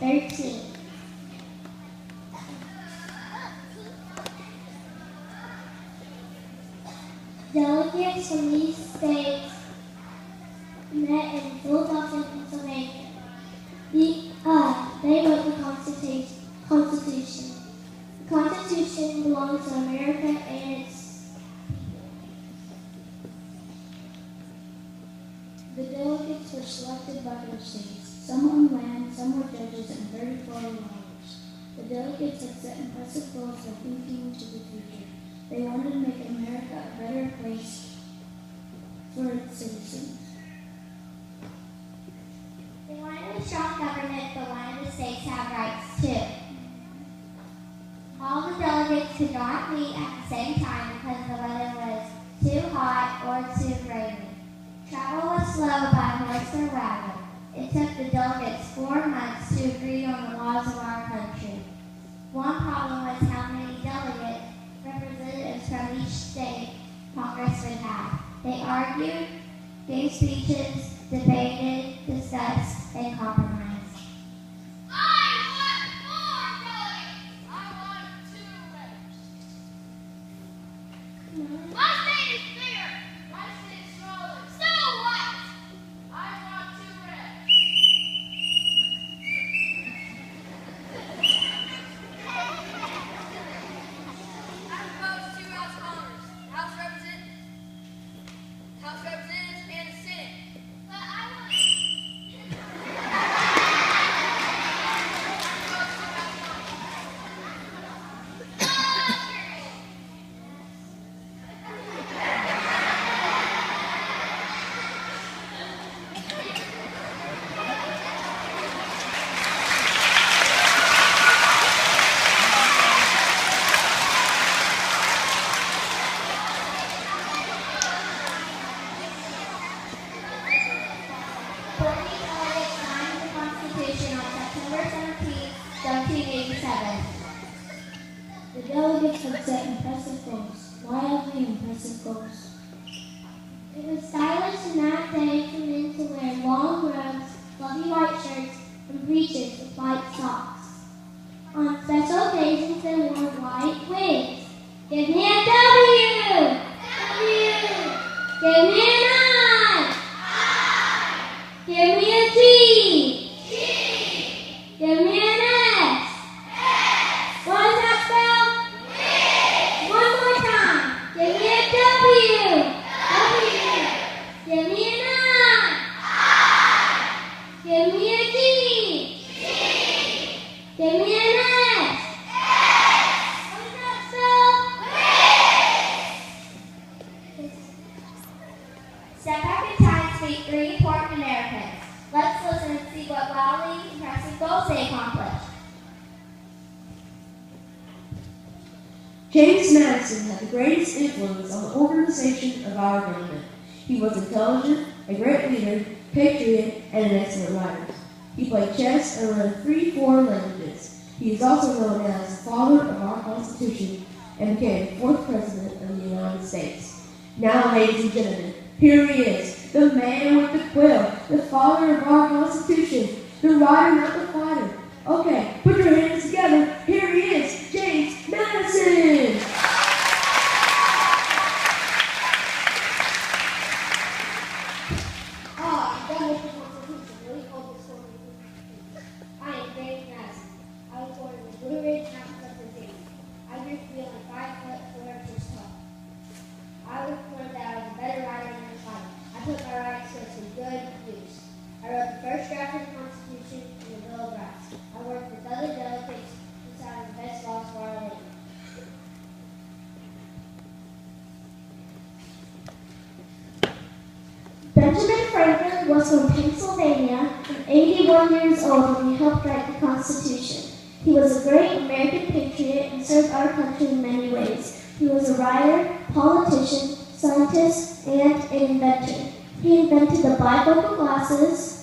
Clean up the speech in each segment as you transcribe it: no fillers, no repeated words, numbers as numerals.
13. Delegates from these states met in Philadelphia, Pennsylvania. They wrote the Constitution. The Constitution belongs to America and its The delegates were selected by their states. Some owned land, some were judges, and 34 were lawyers. The delegates had set impressive goals for thinking into the future. They wanted to make America a better place for its citizens. They wanted a strong government, but wanted the states to have rights too. All the delegates could not meet at the same time because the weather was too hot or too rainy. Travel was slow by horse or wagon. It took the delegates 4 months to agree on the laws of our country. One problem was how many delegates, representatives from each state, Congress would have. They argued, gave speeches, debated, discussed, and compromised. I want more delegates! I want 2 reps. My state is bigger! My state is smaller. So what? I want 2 reps. I propose 2 House Congress, House Representatives, and the Senate. But I want... The delegates had set impressive goals, wildly impressive goals. It was stylish in that day for men to wear long robes, fluffy white shirts, and breeches with white socks. On special occasions, they wore white wigs. Give me a W! W! Give me an I! Give me a G! G! Give me an S! What does that spell? One more time. Give me a W. W. Give me an I. Give me a G. Give me an S. What does that spell? Step back in time to meet 3 important Americans. Let's listen and see what wildly impressive goals they accomplished. James Madison had the greatest influence on the organization of our government. He was intelligent, a great leader, patriot, and an excellent writer. He played chess and learned 3 foreign languages. He is also known as the father of our Constitution and became the 4th President of the United States. Now, ladies and gentlemen, here he is, the man with the quill, the father of our Constitution, the writer, not the fighter. Okay, put your hands together. Here he is, James Madison. I am James Madison. I was born in the Blue Ridge Mountains of Virginia. I grew to be only 5 foot 4 inches tall. I was learned that I was a better writer than a fighter. I put my writing skills to good use. I wrote the first draft of the Constitution and the Bill of Rights. I worked with other delegates to decide the best laws for our land. Benjamin Franklin was from Pennsylvania and 81 years old when he helped write the Constitution. He was a great American patriot and served our country in many ways. He was a writer, politician, scientist, and an inventor. He invented the bifocal glasses,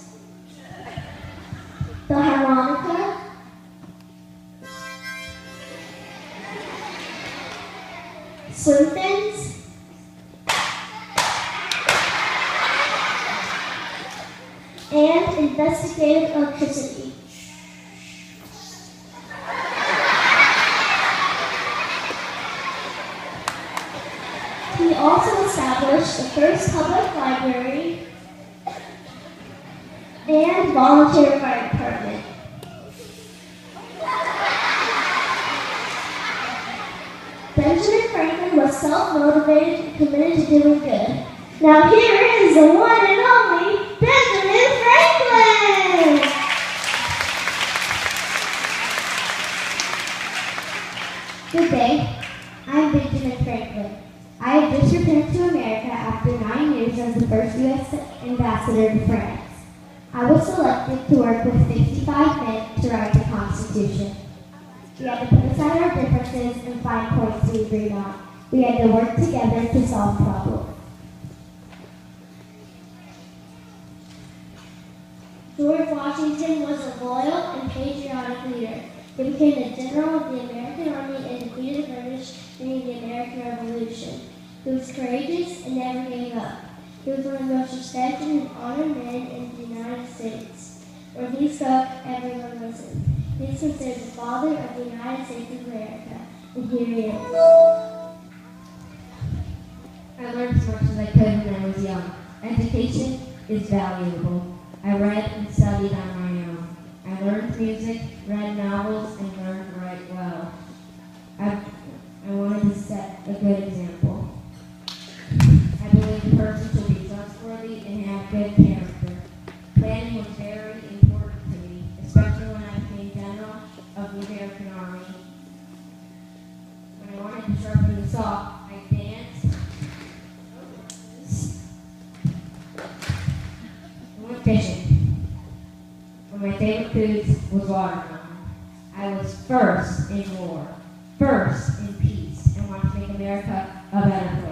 the harmonica, swing fins, and investigated electricity. first public library and volunteer fire department. Benjamin Franklin was self-motivated and committed to doing good. Now here is the one and only Benjamin Franklin! Good day. I'm Benjamin Franklin. I have just returned to America after 9 years as the first U.S. ambassador to France. I was selected to work with 65 men to write the Constitution. We had to put aside our differences and find points we agreed on. We had to work together to solve problems. George Washington was a loyal and patriotic leader. He became the general of the American Army and defeated the British during the American Revolution. He was courageous and never gave up. He was one of the most respected and honored men in the United States. When he spoke, everyone listened. He is considered the father of the United States of America, and here he is. I learned as much as I could when I was young. Education is valuable. I read and studied on my own. I learned music, read novels, and learned to write well. I wanted to set a good example. I believe a person should be trustworthy and have good character. Planning was very important to me, especially when I became general of the American Army. When I wanted to sharpen the saw, I danced. I went fishing. One of my favorite foods was watermelon. I was first in war, first in peace, and wanted to make America a better place.